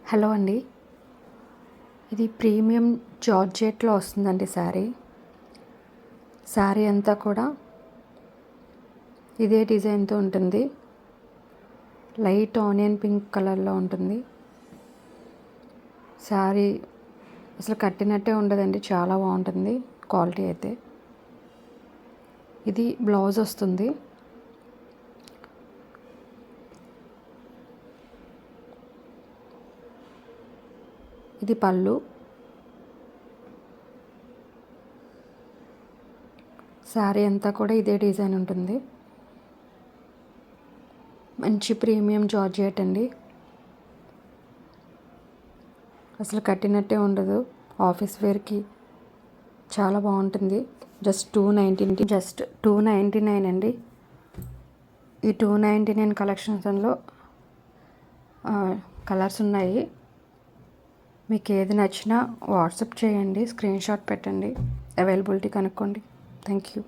Hello అండి. ఇది premium జార్జెట్లో వస్తుందండి శారీ అంతా కూడా ఇదే డిజైన్తో ఉంటుంది. లైట్ ఆనియన్ పింక్ కలర్లో ఉంటుంది. శారీ అసలు కట్టినట్టే ఉండదండి, చాలా బాగుంటుంది క్వాలిటీ అయితే. ఇది బ్లౌజ్ వస్తుంది. ఇది పళ్ళు. శారీ అంతా కూడా ఇదే డిజైన్ ఉంటుంది. మంచి ప్రీమియం జార్జెట్ అండి, అసలు కట్టినట్టే ఉండదు. ఆఫీస్ వేర్కి చాలా బాగుంటుంది. జస్ట్ 299 అండి. ఈ 299 కలెక్షన్స్లో కలర్స్ ఉన్నాయి. మీకు ఏది నచ్చినా వాట్సాప్ చేయండి, స్క్రీన్ షాట్ పెట్టండి, అవైలబిలిటీ కనుక్కోండి. Thank you.